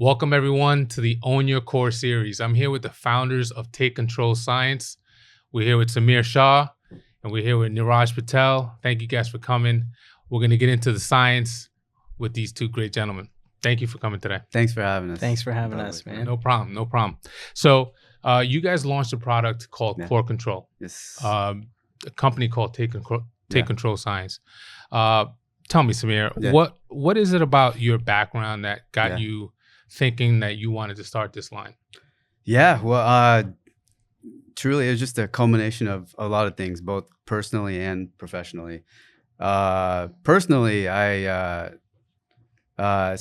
Welcome everyone to the Own Your Core series. I'm here with the founders of Take Control Science. We're here with Samir Shah and we're here with Niraj Patel. Thank you guys for coming. We're going to get into the science with these two great gentlemen. Thank you for coming today. Thanks for having us. Thanks for having us, man. No problem. No problem. So you guys launched a product called Core Control. Yes. A company called Take Control Science. Tell me, Samir, what is it about your background that got you thinking that you wanted to start this line? Yeah, well, truly, it was just a culmination of a lot of things, both personally and professionally. Personally, it's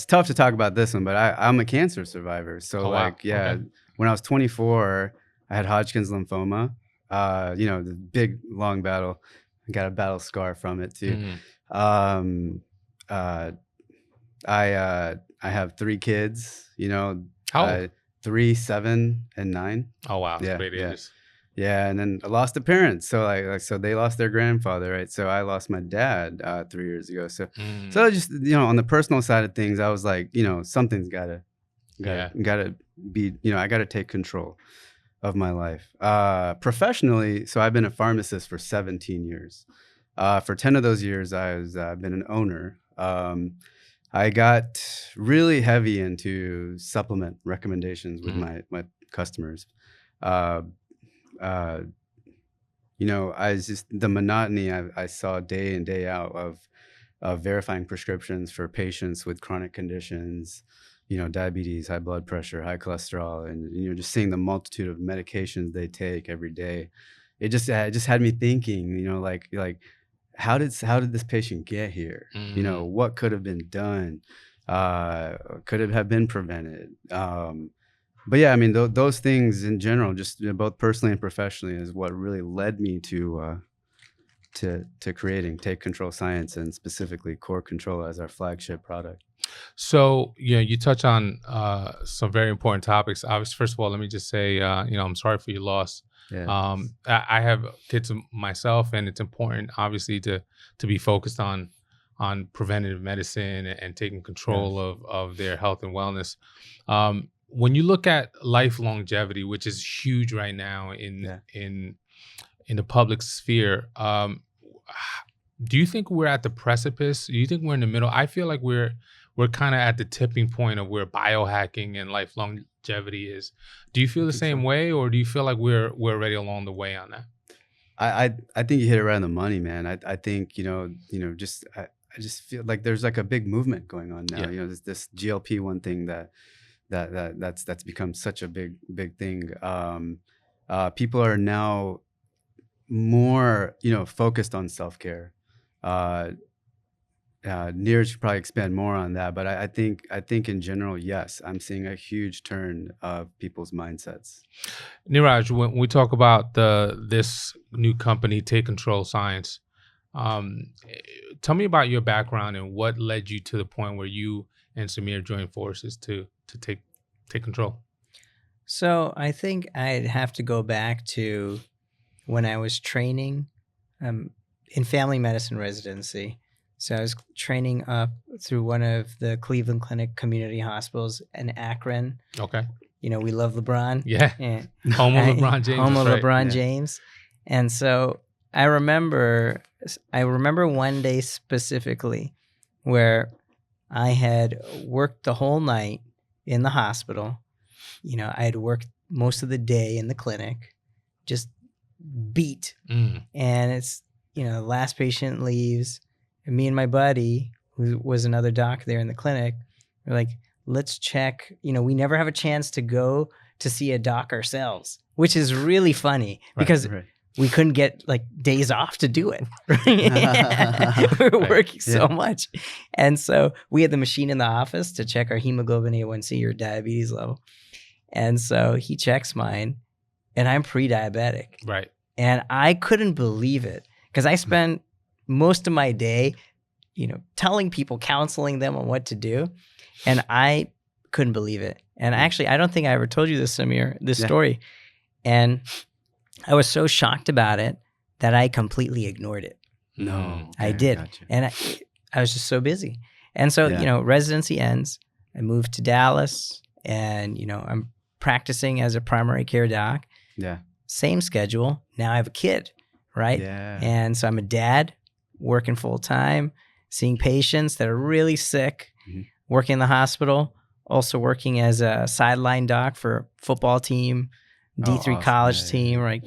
tough to talk about this one, but I'm a cancer survivor. So when I was 24, I had Hodgkin's lymphoma. The big, long battle. I got a battle scar from it too. I have 3 kids, How old? 3, 7, and 9. Oh, wow. That's great ages. Yeah. And then I lost a parent. So so they lost their grandfather, right? So I lost my dad 3 years ago. So just, on the personal side of things, I was like, something's gotta be, I gotta take control of my life. Professionally, so I've been a pharmacist for 17 years. For 10 of those years, I've been an owner. I got really heavy into supplement recommendations with my customers. I was just the monotony I saw day in, day out of verifying prescriptions for patients with chronic conditions, diabetes, high blood pressure, high cholesterol, and just seeing the multitude of medications they take every day. It just had me thinking, like how did this patient get here? What could have been done? Could it have been prevented? But yeah, I mean, those things in general, just both personally and professionally, is what really led me to creating Take Control Science, and specifically Core Control as our flagship product. So, you touch on some very important topics. Obviously, first of all, let me just say, I'm sorry for your loss. Yeah. I have kids myself, and it's important, obviously, to be focused on preventative medicine and taking control of their health and wellness. When you look at life longevity, which is huge right now in the public sphere, do you think we're at the precipice? Do you think we're in the middle? I feel like we're kind of at the tipping point of where biohacking and life longevity is. Do you feel the same way, or do you feel like we're already along the way on that? I think you hit it right on the money, man. I think I just feel like there's like a big movement going on now. This GLP-1 thing that's become such a big thing. People are now more focused on self-care. Niraj should probably expand more on that, but I think in general, yes, I'm seeing a huge turn of people's mindsets. Niraj, when we talk about this new company, Take Control Science, tell me about your background and what led you to the point where you and Samir joined forces to take control. So I think I'd have to go back to when I was training in family medicine residency. So I was training up through one of the Cleveland Clinic community hospitals in Akron. Okay. We love LeBron. Yeah. Home of LeBron James. Home of LeBron James. And so I remember one day specifically where I had worked the whole night in the hospital. I had worked most of the day in the clinic, just beat. And it's, last patient leaves. And me and my buddy, who was another doc there in the clinic, were like, let's check. We never have a chance to go to see a doc ourselves, which is really funny because we couldn't get days off to do it. We were working so much. And so we had the machine in the office to check our hemoglobin A1C or diabetes level. And so he checks mine, and I'm pre-diabetic. Right. And I couldn't believe it because I spent most of my day, telling people, counseling them on what to do. And I couldn't believe it. And actually, I don't think I ever told you this, Samir, this story. And I was so shocked about it that I completely ignored it. No. I did. Gotcha. And I was just so busy. And so, residency ends. I moved to Dallas. and, you know, I'm practicing as a primary care doc. Yeah. Same schedule. Now I have a kid, right? Yeah. And so I'm a dad working full time, seeing patients that are really sick, working in the hospital, also working as a sideline doc for football team, D3 awesome. college Yeah, team, right?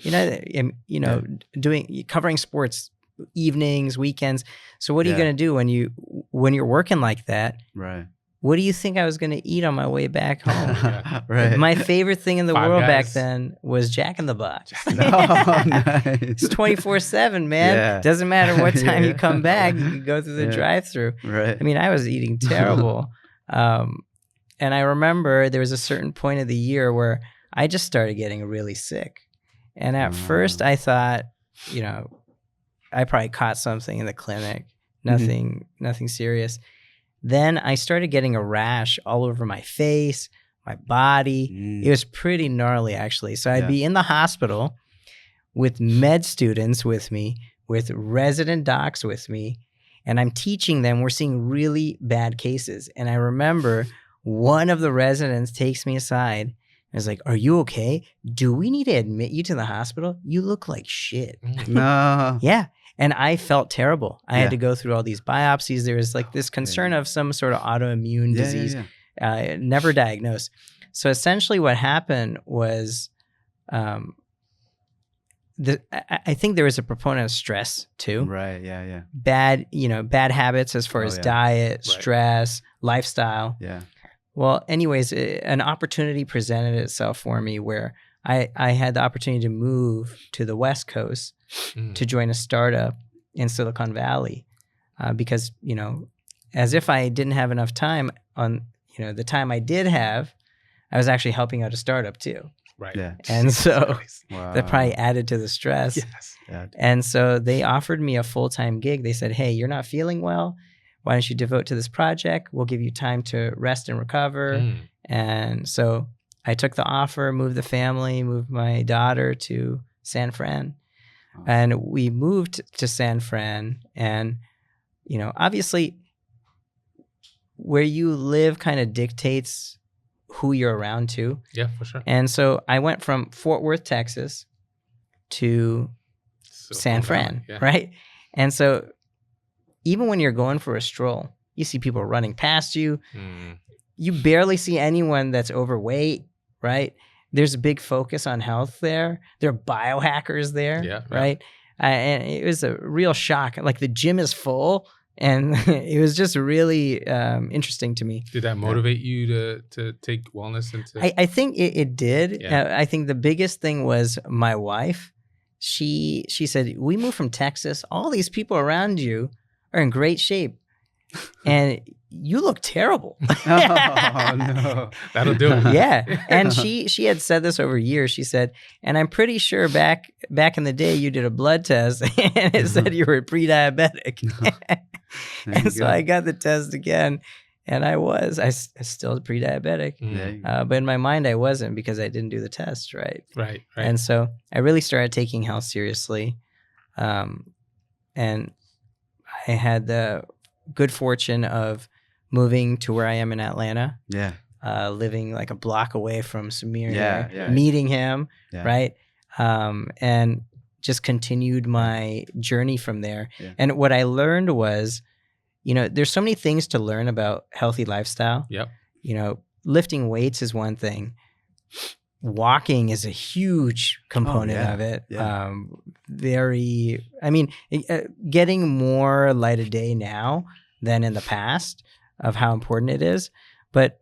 Covering sports evenings, weekends. So what are you going to do when you're working like that? Right. What do you think I was going to eat on my way back home? Right. My favorite thing in the Five world Guys. back then was Jack in the Box. Oh, nice. It's 24/7, man. Yeah. Doesn't matter what time you Yeah. come back, you can go through the drive-through. Right. I mean, I was eating terrible. And I remember there was a certain point of the year where I just started getting really sick. And at first I thought, you know, I probably caught something in the clinic, nothing serious. Then I started getting a rash all over my face, my body. It was pretty gnarly, actually. So I'd be in the hospital with med students with me, with resident docs with me, and I'm teaching them. We're seeing really bad cases. And I remember one of the residents takes me aside and is like, "Are you okay? Do we need to admit you to the hospital? You look like shit." No. Yeah. And I felt terrible. I had to go through all these biopsies. There was like this concern of some sort of autoimmune disease, never diagnosed. So essentially what happened was, I think there was a proponent of stress too. Right. Yeah. Bad habits as far as diet, stress, lifestyle. Yeah. Well, anyways, an opportunity presented itself for me where I had the opportunity to move to the West Coast to join a startup in Silicon Valley because, you know, as if I didn't have enough time on, you know, the time I did have, I was actually helping out a startup too. Right. Yeah. And so Wow. that probably added to the stress. Yes. Yeah. And so they offered me a full-time gig. They said, "Hey, you're not feeling well. Why don't you devote to this project? We'll give you time to rest and recover." And so I took the offer, moved the family, moved my daughter to San Fran. And we moved to San Fran. And, you know, obviously where you live kind of dictates who you're around too. Yeah, for sure. And so I went from Fort Worth, Texas to San Fran, right? And so even when you're going for a stroll, you see people running past you. You barely see anyone that's overweight, right? There's a big focus on health there. There are biohackers there, right? And it was a real shock. Like the gym is full, and it was just really interesting to me. Did that motivate you to take wellness into? I think it did. Yeah. I think the biggest thing was my wife. She said, "We moved from Texas. All these people around you are in great shape, and you look terrible." Oh, no. That'll do it. Yeah. And she had said this over years. She said, "And I'm pretty sure back in the day you did a blood test and it said you were pre-diabetic." And so I got the test again and I still pre-diabetic. But in my mind I wasn't because I didn't do the test, right? Right. And so I really started taking health seriously. And I had the good fortune of moving to where I am in Atlanta. Yeah. Living like a block away from Samir, Yeah. meeting him, right? And just continued my journey from there. Yeah. And what I learned was, you know, there's so many things to learn about healthy lifestyle. Yep. You know, lifting weights is one thing. Walking is a huge component of it. Yeah. Getting more light of day now than in the past of how important it is. But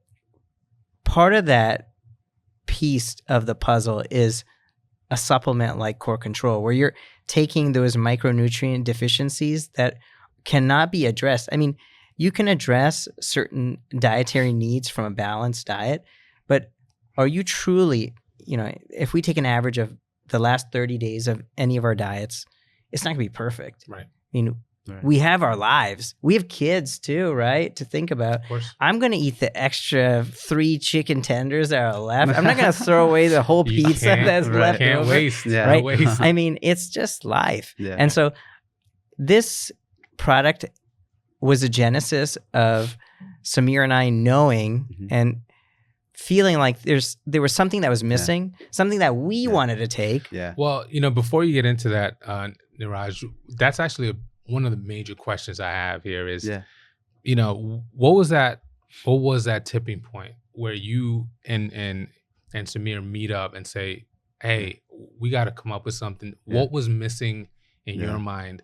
part of that piece of the puzzle is a supplement like Core Control, where you're taking those micronutrient deficiencies that cannot be addressed. I mean, you can address certain dietary needs from a balanced diet, but are you truly, you know, if we take an average of the last 30 days of any of our diets, it's not going to be perfect. Right. I mean, we have our lives. We have kids too, right? To think about. Of course. I'm going to eat the extra 3 chicken tenders that are left. I'm not going to throw away the whole pizza that's left Can't over. waste. Yeah. Right? Waste. I mean, it's just life. Yeah. And so this product was a genesis of Samir and I knowing and feeling like there was something that was missing, something that we wanted to take. Yeah. Well, before you get into that, Niraj, that's actually one of the major questions I have here is, what was that tipping point where you and Samir meet up and say, hey, we got to come up with something. What was missing in your mind?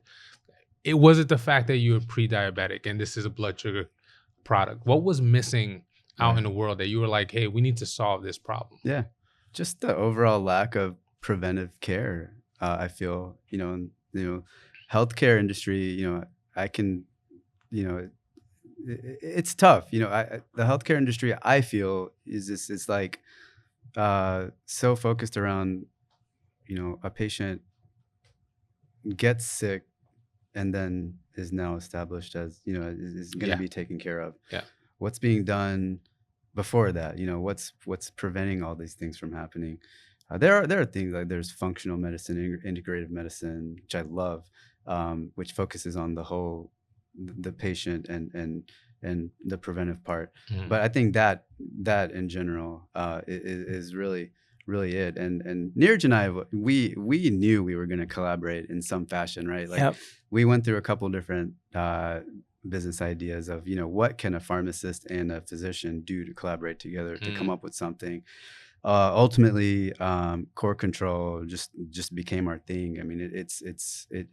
It wasn't the fact that you were pre-diabetic and this is a blood sugar product. What was missing out in the world that you were like, hey, we need to solve this problem? Yeah. Just the overall lack of preventive care. I feel, healthcare industry, I can, it's tough. The healthcare industry, I feel, is like so focused around, a patient gets sick and then is now established as, is going to be taken care of. Yeah. What's being done before that? What's preventing all these things from happening? There are things like there's functional medicine, integrative medicine, which I love, which focuses on the patient and the preventive part. But I think that in general is really it. And Niraj and I, we knew we were going to collaborate in some fashion, right? Like we went through a couple different business ideas of, what can a pharmacist and a physician do to collaborate together to come up with something. Ultimately, core control just became our thing. I mean, it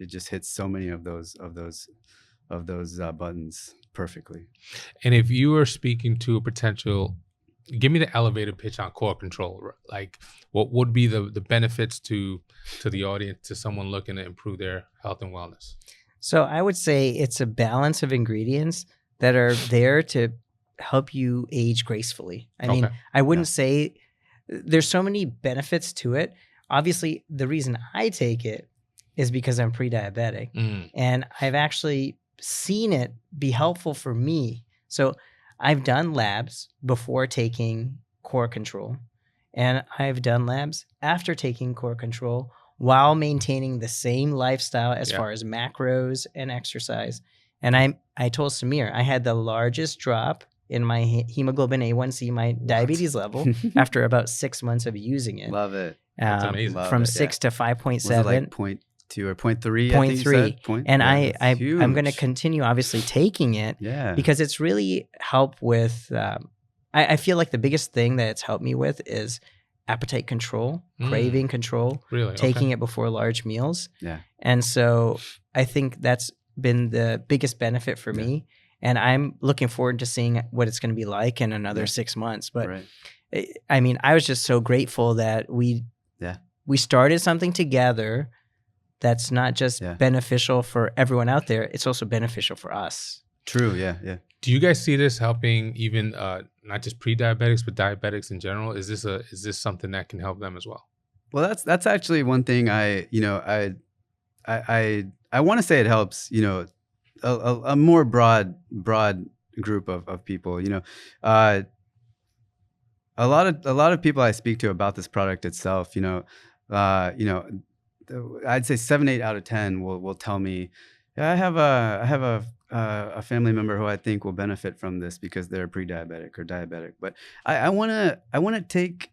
just hits so many of those buttons perfectly. And if you were speaking to a potential, give me the elevator pitch on core control. Like, what would be the benefits to the audience, to someone looking to improve their health and wellness? So I would say it's a balance of ingredients that are there to help you age gracefully. I mean, I wouldn't say there's so many benefits to it. Obviously, the reason I take it is because I'm pre-diabetic, and I've actually seen it be helpful for me. So I've done labs before taking core control, and I've done labs after taking core control while maintaining the same lifestyle as far as macros and exercise. And I told Samir I had the largest drop in my hemoglobin A1C, my diabetes level, after about 6 months of using it. Love it. That's amazing. From 6 to 5.7. Was it like 0.2 or 0.3? 0.3. And I'm going to continue obviously taking it because it's really helped with, I feel like the biggest thing that it's helped me with is appetite control, craving control, taking it before large meals. Yeah. And so I think that's been the biggest benefit for me. And I'm looking forward to seeing what it's going to be like in another 6 months. But I mean, I was just so grateful that we started something together that's not just beneficial for everyone out there. It's also beneficial for us. True. Yeah. Do you guys see this helping even not just pre-diabetics, but diabetics in general? Is this something that can help them as well? Well, that's actually one thing I want to say it helps, a more broad group of people, a lot of people I speak to about this product itself, I'd say 7, 8 out of 10 will tell me, I have a family member who I think will benefit from this because they're pre-diabetic or diabetic. But I want to take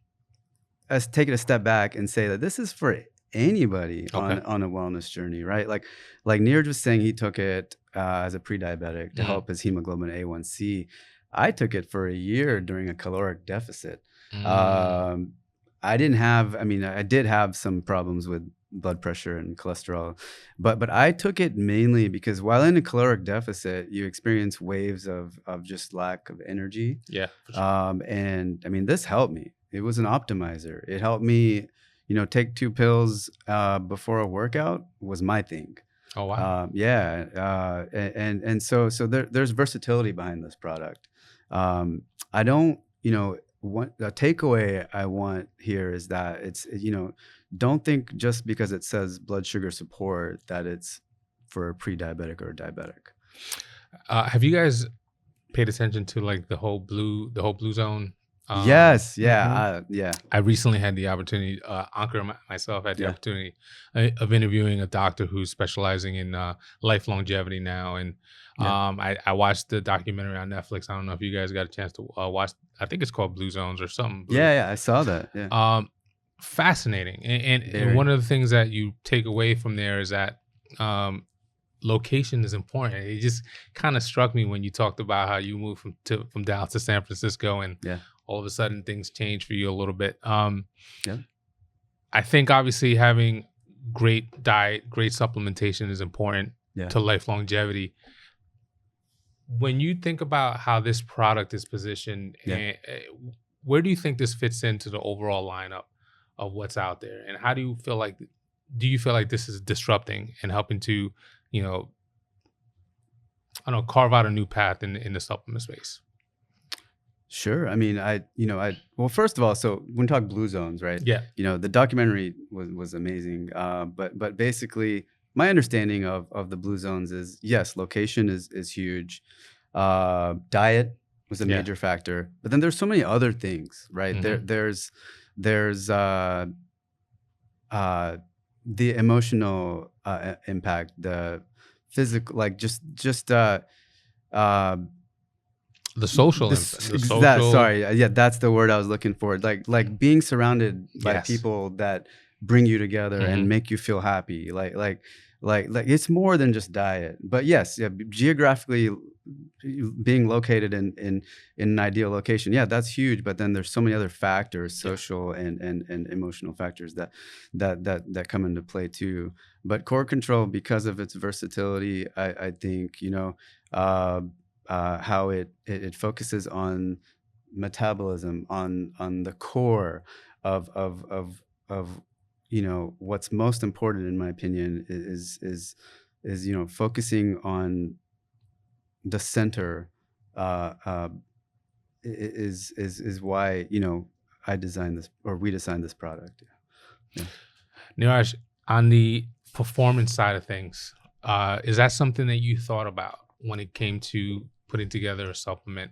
it a step back and say that this is for anybody on a wellness journey, right? Like Niraj was saying, he took it as a pre-diabetic to help his hemoglobin A1C. I took it for a year during a caloric deficit. I did have some problems with blood pressure and cholesterol, but I took it mainly because while in a caloric deficit, you experience waves of just lack of energy. Yeah. For sure. And I mean, this helped me. It was an optimizer. It helped me, take 2 pills before a workout was my thing. Oh wow. And so there's versatility behind this product. I don't, the takeaway I want here is that it's, don't think just because it says blood sugar support that it's for a pre-diabetic or a diabetic. Have you guys paid attention to like the whole blue zone Yes, yeah, yeah. I recently had the opportunity, Ankur and myself had the opportunity of interviewing a doctor who's specializing in life longevity now. And I watched the documentary on Netflix. I don't know if you guys got a chance to watch. I think it's called Blue Zones or something. Yeah, I saw that. Yeah. Fascinating. And one of the things that you take away from there is that location is important. It just kind of struck me when you talked about how you moved from Dallas to San Francisco, and all of a sudden things change for you a little bit. I think obviously having great diet, great supplementation is important to life longevity. When you think about how this product is positioned, where do you think this fits into the overall lineup of what's out there? And how do you feel like this is disrupting and helping to, carve out a new path in the supplement space? Sure. I mean, well, first of all, so when we talk Blue Zones, right? Yeah. The documentary was amazing. But basically, my understanding of the Blue Zones is, yes, location is huge. Diet was a major factor, but then there's so many other things, right? There's the emotional impact, the physical, like just the social. That's the word I was looking for. Like being surrounded by people that bring you together and make you feel happy. Like it's more than just diet. But yes, geographically being located in an ideal location, that's huge. But then there's so many other factors, social and emotional factors that come into play too. But core control, because of its versatility, I think how it focuses on metabolism, on the core of what's most important, in my opinion, is focusing on the center. Is why I designed this, or we designed this product. Niraj, on the performance side of things, is that something that you thought about when it came to putting together a supplement?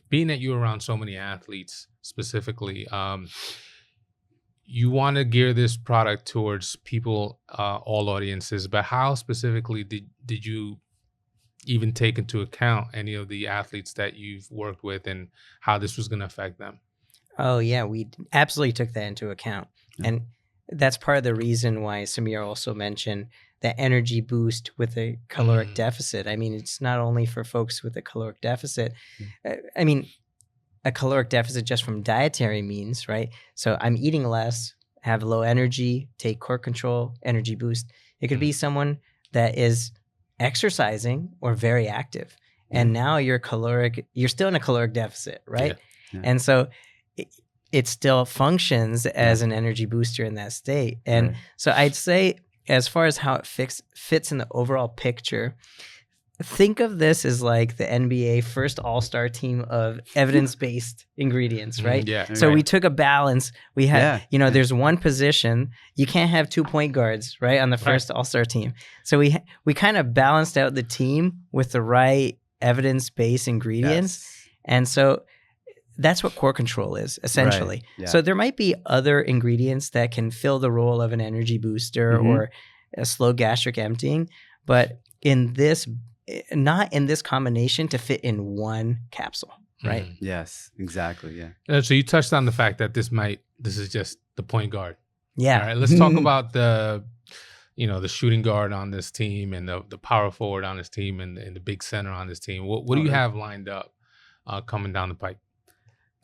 Being that you're around so many athletes specifically, you want to gear this product towards people, all audiences, but how specifically did you even take into account any of the athletes that you've worked with and how this was going to affect them? Oh yeah, we absolutely took that into account. And that's part of the reason why Samir also mentioned that energy boost with a caloric deficit. I mean, it's not only for folks with a caloric deficit. I mean, a caloric deficit just from dietary means, right? So I'm eating less, have low energy, take core control, energy boost. It could be someone that is exercising or very active, and now you're still in a caloric deficit, right? And so it still functions as an energy booster in that state. And so I'd say, as far as how it fits in the overall picture, think of this as like the NBA first all-star team of evidence-based ingredients, right? So we took a balance. We had, there's one position. You can't have 2 point guards, right, on the first all-star team. So we kind of balanced out the team with the right evidence-based ingredients. And so that's what core control is, essentially. So there might be other ingredients that can fill the role of an energy booster or a slow gastric emptying, but not in this combination to fit in one capsule, right? Yes, exactly. So you touched on the fact that this is just the point guard. All right, let's talk about the shooting guard on this team and the power forward on this team and the big center on this team. What do you have lined up coming down the pipe?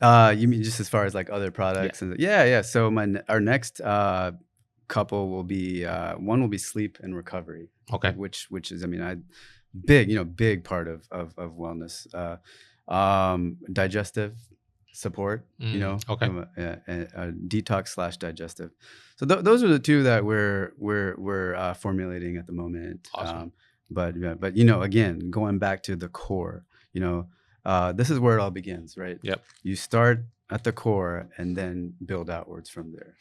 You mean just as far as like other products? So our next couple will be one will be sleep and recovery. Okay. Which is, I mean, big part of wellness. Digestive support, Okay. Detox / digestive. So those are the two that we're formulating at the moment. Awesome. But again, going back to the core, this is where it all begins, right? Yep. You start at the core and then build outwards from there.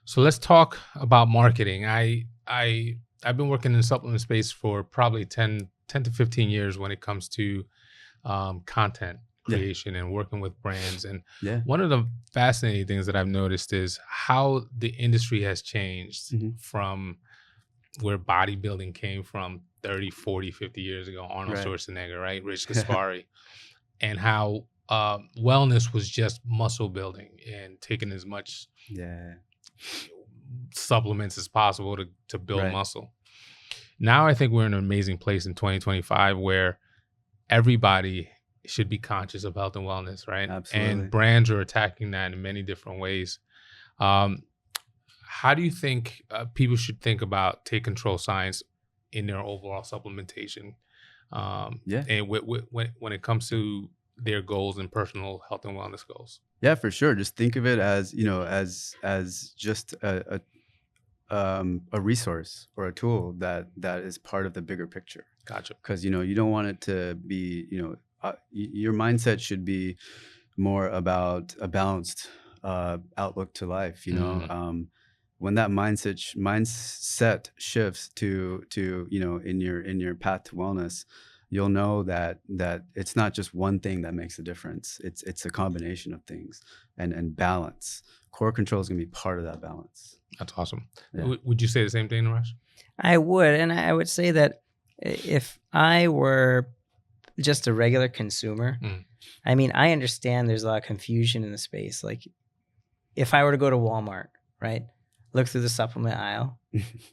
So let's talk about marketing. I've been working in the supplement space for probably 10 to 15 years when it comes to content creation and working with brands. And Yeah. one of the fascinating things that I've noticed is how the industry has changed from where bodybuilding came from 30, 40, 50 years ago, Arnold Schwarzenegger, right? Rich Gaspari, and how wellness was just muscle building and taking as much supplements as possible to build muscle. Now I think we're in an amazing place in 2025 where everybody should be conscious of health and wellness, right? Absolutely. And brands are attacking that in many different ways. How do you think people should think about take control science in their overall supplementation? And when it comes to their goals and personal health and wellness goals? Yeah, for sure. Just think of it as, as just a resource or a tool that is part of the bigger picture. Gotcha. Because, you don't want it to be, your mindset should be more about a balanced outlook to life, when that mindset shifts to in your path to wellness, you'll know that it's not just one thing that makes a difference. It's a combination of things and balance. Core control is going to be part of that balance. That's awesome. Yeah. Would you say the same thing, Niraj? I would, and I would say that if I were just a regular consumer, I mean, I understand there's a lot of confusion in the space. Like, if I were to go to Walmart, right, look through the supplement aisle,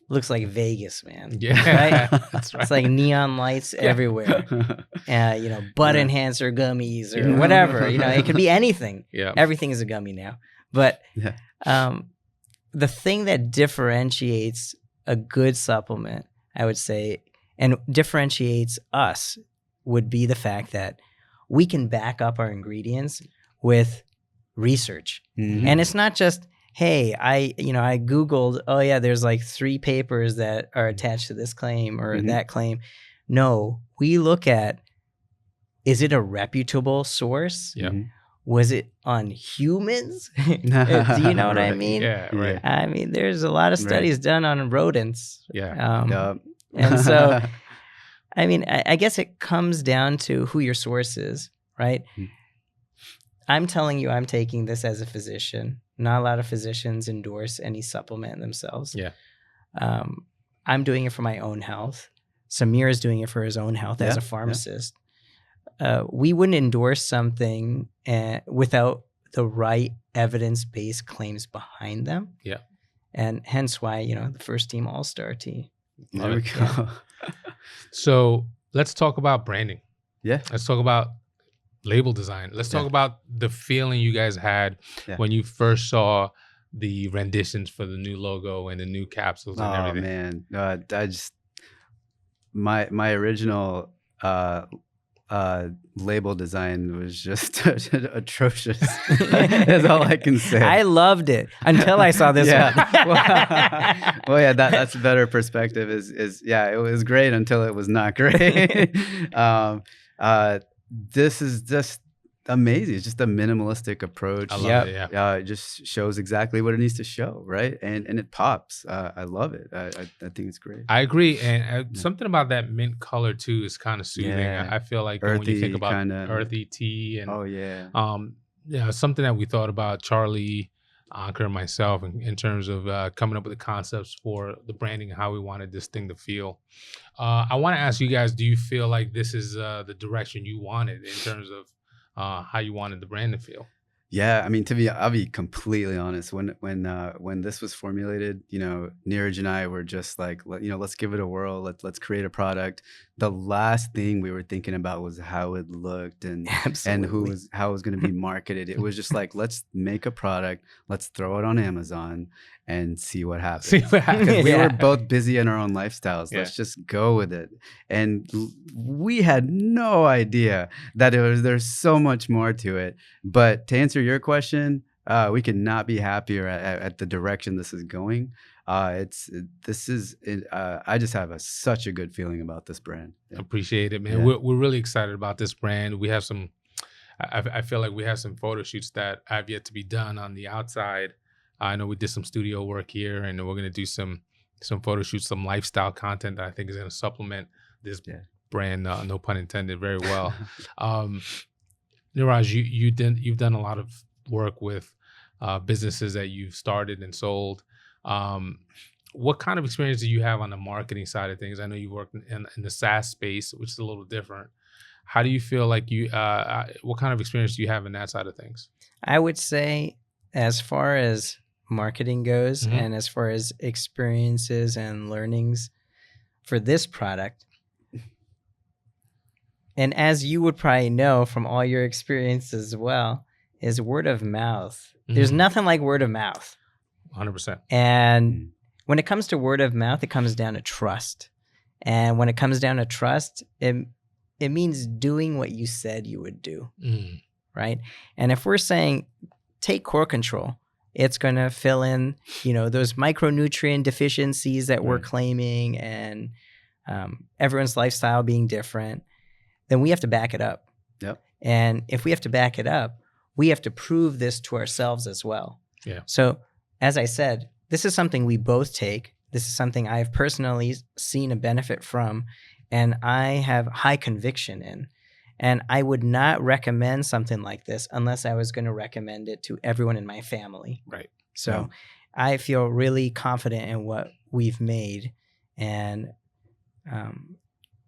looks like Vegas, man. Yeah, right? That's right. It's like neon lights everywhere. Butt enhancer gummies or whatever. It could be anything. Yeah, everything is a gummy now. But the thing that differentiates a good supplement, I would say, and differentiates us, would be the fact that we can back up our ingredients with research. And it's not just, hey, I Googled, oh yeah, there's like 3 papers that are attached to this claim or that claim. No, we look at, is it a reputable source? Yeah. Was it on humans? Do you know what I mean? Yeah, right. I mean, there's a lot of studies done on rodents. Yeah. And so, I mean, I guess it comes down to who your source is, right? I'm telling you, I'm taking this as a physician. Not a lot of physicians endorse any supplement themselves. Yeah. I'm doing it for my own health. Samir is doing it for his own health as a pharmacist. We wouldn't endorse something without the right evidence-based claims behind them. Yeah. And hence why, the first team all-star team. There we go. So let's talk about branding. Yeah. Let's talk about label design. Let's talk about the feeling you guys had when you first saw the renditions for the new logo and the new capsules and everything. Oh man, I just my original label design was just atrocious. That's all I can say. I loved it until I saw this one. Well, yeah, that's a better perspective. Is it was great until it was not great. This is just amazing. It's just a minimalistic approach. I love it. Yeah. It just shows exactly what it needs to show, right? And it pops. I love it. I think it's great. I agree. And something about that mint color too is kind of soothing. Yeah. I feel like Earthy, when you think about kinda, earthy tea and something that we thought about, Charlie, Ankur, and myself, in terms of coming up with the concepts for the branding and how we wanted this thing to feel. I want to ask you guys, do you feel like this is the direction you wanted in terms of how you wanted the brand to feel? Yeah, I mean, I'll be completely honest. When this was formulated, Niraj and I were just like, let's give it a whirl. Let's create a product. The last thing we were thinking about was how it looked and how it was going to be marketed. It was just like, let's make a product. Let's throw it on Amazon and see what happens. We were both busy in our own lifestyles. Let's just go with it. And we had no idea that there's so much more to it. But to answer your question, we could not be happier at the direction this is going. I just have such a good feeling about this brand. Yeah. Appreciate it, man. We're really excited about this brand. We have I feel like we have some photo shoots that have yet to be done on the outside. I know we did some studio work here, and we're going to do some photo shoots, some lifestyle content that I think is going to supplement this brand, no pun intended, very well. Niraj, you've done a lot of work with businesses that you've started and sold. What kind of experience do you have on the marketing side of things? I know you work in the SaaS space, which is a little different. How do you feel like what kind of experience do you have in that side of things? I would say, as far as marketing goes, Mhm. and as far as experiences and learnings for this product, and as you would probably know from all your experiences as well, is word of mouth. There's Mhm. nothing like word of mouth. 100%. And when it comes to word of mouth, it comes down to trust. And when it comes down to trust, it means doing what you said you would do, Mm. right? And if we're saying take core control, it's going to fill in, those micronutrient deficiencies that we're Right. claiming, and everyone's lifestyle being different, then we have to back it up. Yep. And if we have to back it up, we have to prove this to ourselves as well. Yeah. So, as I said, this is something we both take. This is something I've personally seen a benefit from, and I have high conviction in. And I would not recommend something like this unless I was going to recommend it to everyone in my family. Right. So Yeah. I feel really confident in what we've made. And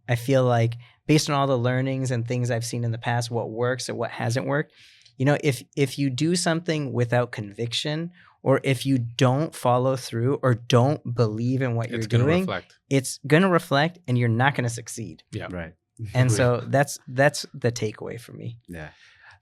I feel like, based on all the learnings and things I've seen in the past, what works and what hasn't worked, if you do something without conviction, or if you don't follow through or don't believe in what It's you're going to doing, reflect. it's going to reflect, and you're not going to succeed. Yeah. Right. And Agreed. so that's the takeaway for me. Yeah.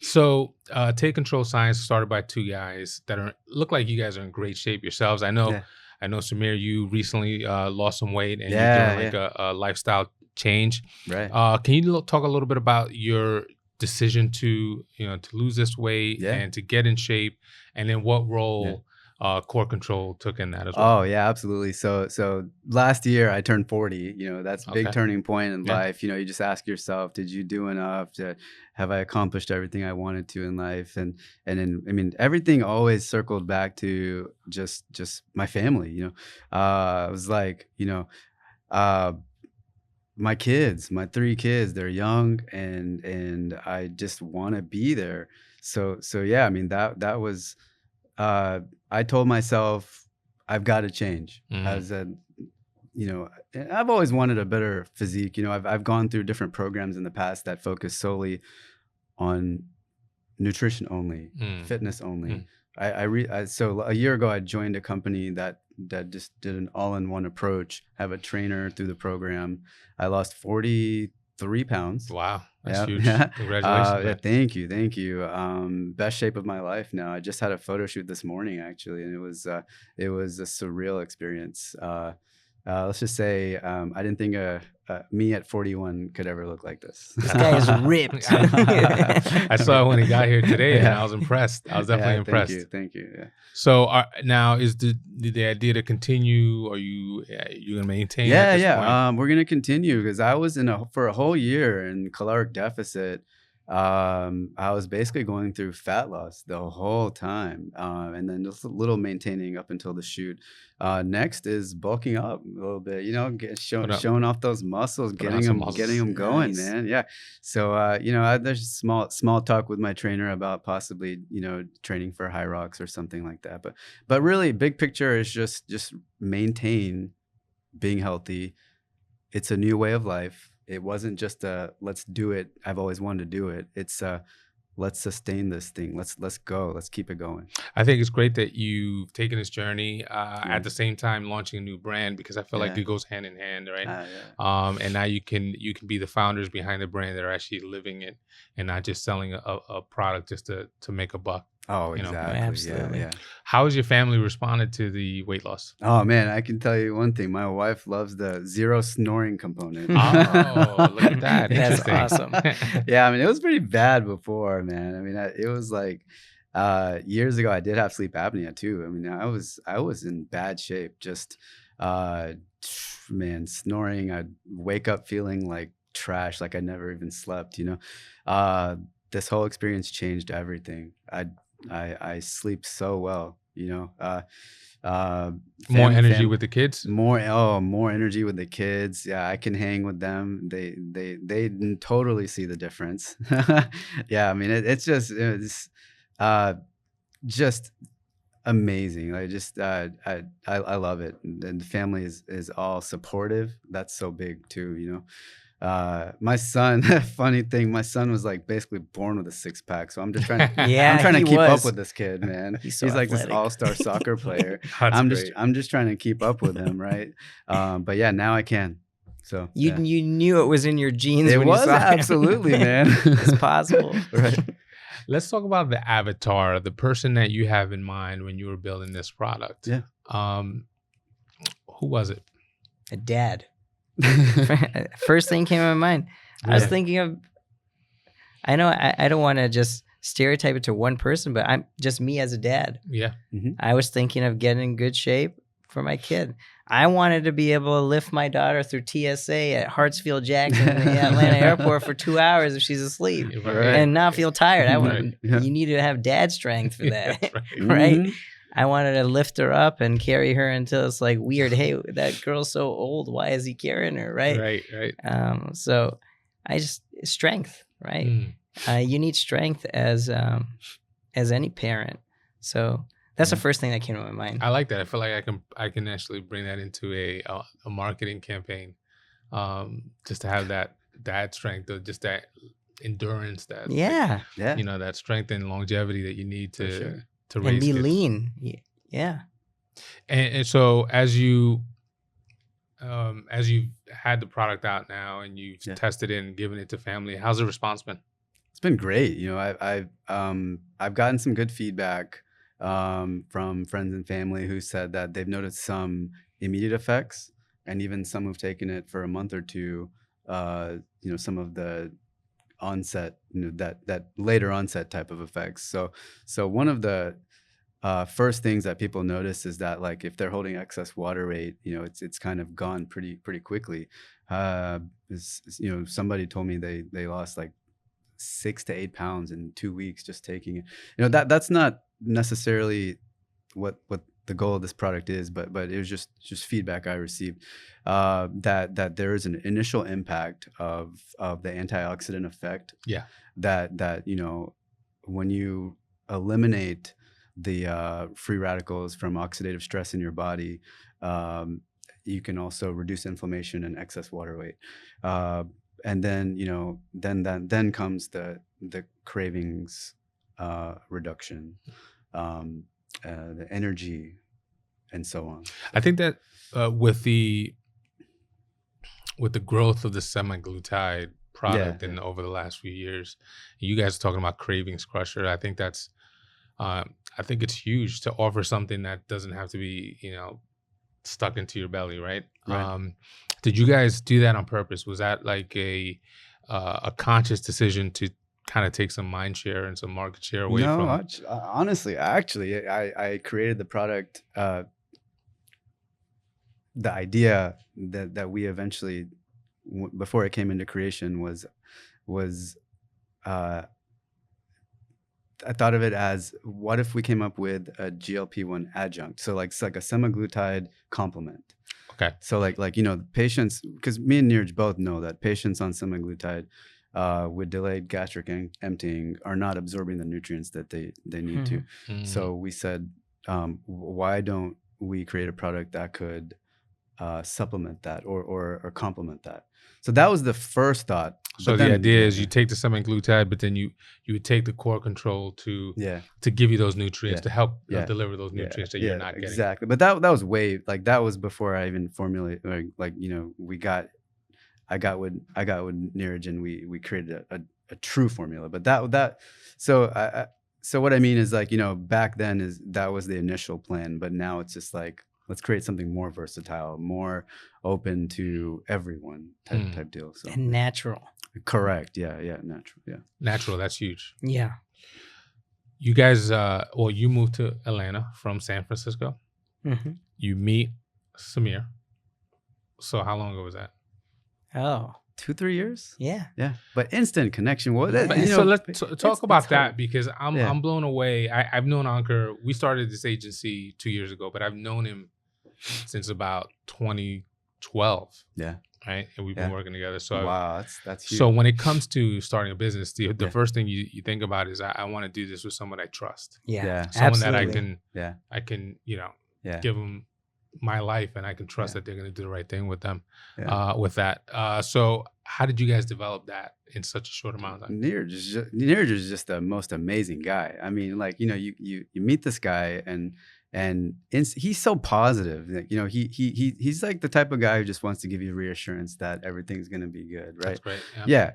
So, Take Control Science started by two guys that look like you guys are in great shape yourselves. I know, Yeah. Samir, you recently lost some weight and Yeah, you're doing like a lifestyle change. Right. Can you talk a little bit about your decision to lose this weight Yeah. and to get in shape, and then what role Core Control took in that as well? Oh yeah, absolutely. So last year I turned 40. That's a big Okay. turning point in Yeah. life. You just ask yourself, did you do enough? Have I accomplished everything I wanted to in life? And then, I mean, everything always circled back to just my family. It was like, my kids, my 3 kids, they're young, and I just want to be there. So yeah, I mean, that was, I told myself I've got to change. Mhm. As a, I've always wanted a better physique. I've gone through different programs in the past that focus solely on nutrition only, Mm. fitness only. Mm. So a year ago I joined a company that just did an all-in-one approach. Have a trainer through the program. I lost 43 pounds. Wow, that's Yep. huge. Congratulations, Yeah, man. thank you. Best shape of my life now. I just had a photo shoot this morning actually, and it was a surreal experience. Let's just say I didn't think me at 41 could ever look like this. This guy is ripped. I saw it when he got here today, and Yeah. I was impressed. I was definitely Yeah, impressed. Thank you. Yeah. So now is the idea to continue? Or you gonna maintain? At this point? We're gonna continue because I was for a whole year in caloric deficit. I was basically going through fat loss the whole time, and then just a little maintaining up until the shoot. Next is bulking up a little bit, showing off those muscles, Put on some muscles. getting them going, Nice. man. Yeah. So there's small talk with my trainer about possibly training for high rocks or something like that. But really, big picture is just maintain being healthy. It's a new way of life. It wasn't just a let's do it. I've always wanted to do it. It's let's sustain this thing. Let's go. Let's keep it going. I think it's great that you've taken this journey at the same time launching a new brand, because I feel like Yeah. it goes hand in hand, right? Yeah. And now you can be the founders behind the brand that are actually living it and not just selling a product just to make a buck. Oh, You know. exactly. Absolutely. Yeah. How has your family responded to the weight loss? Oh man, I can tell you one thing. My wife loves the 0 snoring component. Oh, look at that. That's Interesting. awesome. Yeah, I mean, it was pretty bad before, man. I mean, it was like years ago. I did have sleep apnea too. I mean, I was in bad shape. Just man, snoring. I'd wake up feeling like trash, like I never even slept. This whole experience changed everything. I sleep so well. More energy with the kids. More energy with the kids. Yeah, I can hang with them. They totally see the difference. Yeah, I mean it's just amazing. I love it, and the family is all supportive. That's so big too. My son, funny thing, my son was like basically born with a 6-pack. So I'm just trying to, Yeah, I'm trying to he keep up was. with this kid, man. He's so He's like this athletic. all-star soccer player. That's great. I'm just trying to keep up with him, right? But yeah, now I can. So You yeah. you knew it was in your genes. It when was you saw him. absolutely, man. It's possible. Right. Let's talk about the avatar, the person that you have in mind when you were building this product. Yeah. Who was it? A dad. First thing came to my mind. I was thinking of, I know I don't want to just stereotype it to one person, but I'm just me as a dad. Yeah. Mm-hmm. I was thinking of getting in good shape for my kid. I wanted to be able to lift my daughter through TSA at Hartsfield Jackson in the Atlanta airport for 2 hours if she's asleep Right. and not feel tired. Right. You need to have dad strength for that, That's right. right? Mhm. I wanted to lift her up and carry her until it's like weird. Hey, that girl's so old. Why is he carrying her? Right. Right. So I just strength, right? Mm. You need strength as any parent. So that's the first thing that came to my mind. I like that. I feel like I can actually bring that into a marketing campaign, just to have that strength, or just that endurance, that Yeah. Yeah. that strength and longevity that you need For to sure. to raise And be kids. lean. Yeah. And so as you've had the product out now and you've tested it and given it to family, how's the response been? It's been great. I've gotten some good feedback from friends and family who said that they've noticed some immediate effects, and even some who've taken it for a month or two. Some of the onset, that later onset type of effects. So one of the first things that people notice is that, like, if they're holding excess water weight, it's kind of gone pretty quickly. Somebody told me they lost like 6 to 8 pounds in 2 weeks just taking it. That's not necessarily what the goal of this product is, but it was just feedback I received, that there is an initial impact of the antioxidant effect. Yeah. That when you eliminate the free radicals from oxidative stress in your body, you can also reduce inflammation and excess water weight. And then then comes the cravings reduction, the energy, and so on. I think that with the growth of the semaglutide product over the last few years, you guys are talking about cravings crusher. I think that's I think it's huge to offer something that doesn't have to be stuck into your belly, right? Did you guys do that on purpose? Was that like a conscious decision to kind of take some mind share and some market share away from? Honestly, actually, I created the product. The idea that we eventually, before it came into creation, was I thought of it as, what if we came up with a GLP-1 adjunct? So it's like a semaglutide complement. Okay. So patients, because me and Niraj both know that patients on semaglutide with delayed gastric emptying are not absorbing the nutrients that they need to. So we said, why don't we create a product that could supplement that or complement that? So that was the first thought. So the idea is you take the semaglutide, but then you would take the core control to give you those nutrients, to help deliver those nutrients that you're not getting. Exactly. But that was way, that was before I even formulated, I got with Niraj and we created a true formula. But so what I mean is, back then that was the initial plan, but now it's just like, let's create something more versatile, more open to everyone type deal. So and natural. Correct. Yeah. Natural. Yeah. Natural. That's huge. Yeah. You guys, you moved to Atlanta from San Francisco. Mm-hmm. You meet Samir. So how long ago was that? Oh, 2-3 years. Yeah. Yeah, but instant connection. What? Yeah. But, You so know, let's talk about that, because Yeah. I'm blown away. I've known Ankur. We started this agency 2 years ago, but I've known him since about 2012. Yeah. Right, and we've been working together. So wow, that's huge. so when it comes to starting a business, the Yeah. first thing you think about is I want to do this with someone I trust, Yeah. Yeah. someone Absolutely. that I can Yeah. give them my life, and I can trust Yeah. that they're going to do the right thing with them. Yeah. With that, so how did you guys develop that in such a short amount of time? Niraj is just the most amazing guy. I mean, like, you meet this guy and he's so positive. Like, he's like the type of guy who just wants to give you reassurance that everything's gonna be good, right? That's great. Yeah.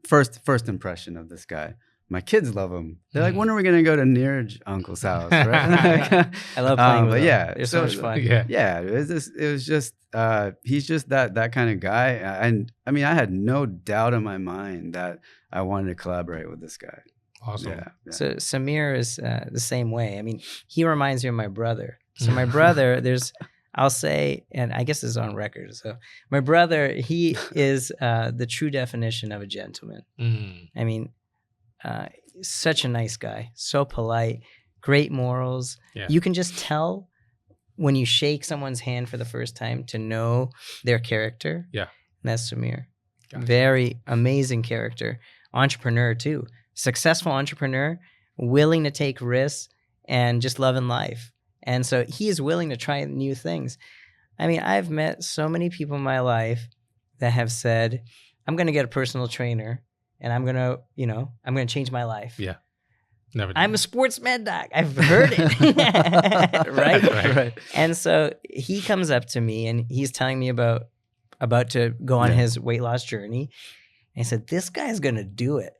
First impression of this guy. My kids love him. They're like, Mhm. when are we gonna go to Niraj Uncle's house? Right? I love playing with but him. yeah, It's so much fun. Yeah, it was just he's just that kind of guy. And I mean, I had no doubt in my mind that I wanted to collaborate with this guy. Awesome. Yeah. So Samir is the same way. I mean, he reminds me of my brother. So my brother, I'll say, and I guess it's on record. So my brother, he is the true definition of a gentleman. Mm. I mean, such a nice guy, so polite, great morals. Yeah. You can just tell when you shake someone's hand for the first time to know their character. Yeah. And that's Samir. Gotcha. Very amazing character. Entrepreneur too. Successful entrepreneur, willing to take risks and just loving life. And so he is willing to try new things. I mean, I've met so many people in my life that have said, I'm going to get a personal trainer and I'm going to change my life. Yeah. Never. I'm a sports med doc. I've heard it. Right? And so he comes up to me and he's telling me about to go on his weight loss journey. And I said, this guy's going to do it.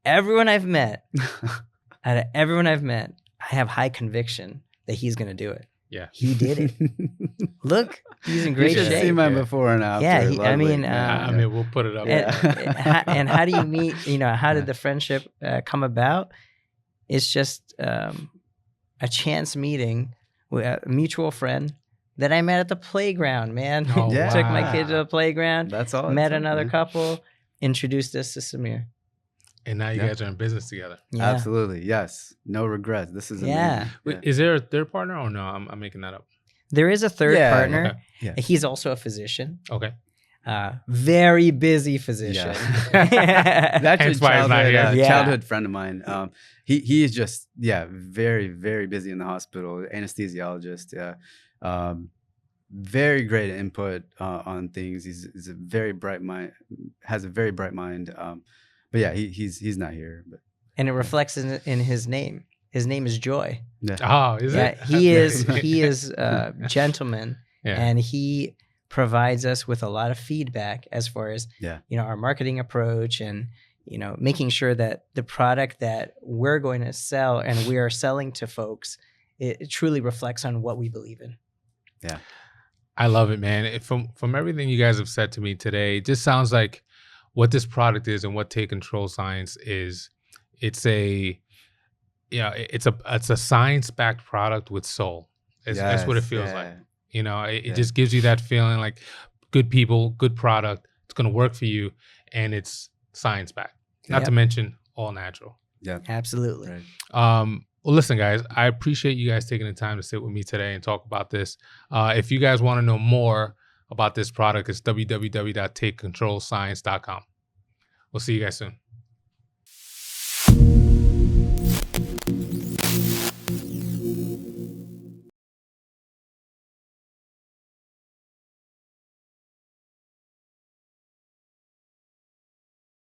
Everyone I've met, out of everyone I've met, I have high conviction that he's going to do it. Yeah. He did it. Look, he's in great you should shape. see my before and after. Yeah, Ludwig, I mean, man. I mean, we'll put it up. And how do you meet, how did the friendship come about? It's just a chance meeting with a mutual friend that I met at the playground, man. Oh, Yeah. Took my kid to the playground, That's all. met it took, another man. couple, introduced us to Samir. And now you Yeah. guys are in business together. Yeah. Absolutely. Yes. No regrets. This is amazing. Yeah. Wait, is there a third partner or no? I'm making that up. There is a third Yeah, partner. okay. Yeah. He's also a physician. Okay. Very busy physician. That's Hence why he's not here. Yeah. childhood friend of mine. He is just very, very busy in the hospital, anesthesiologist. Very great input on things. He's a very bright mind, has a very bright mind. But yeah, he's not here. But And it reflects in his name. His name is Joy. yeah, Oh, is Yeah, it? he is a gentleman, Yeah. and he provides us with a lot of feedback as far as Yeah. our marketing approach and making sure that the product that we're going to sell and we are selling to folks, it truly reflects on what we believe in. yeah, I love it, man. From everything you guys have said to me today, it just sounds like what this product is and what Take Control Science is. It's a science-backed product with soul. That's what it feels like. It just gives you that feeling like good people, good product. It's going to work for you, and it's science-backed. Not to mention all natural. yeah. Absolutely. Right. Well, listen, guys, I appreciate you guys taking the time to sit with me today and talk about this. If you guys want to know more about this product, it's www.takecontrolscience.com. We'll see you guys soon.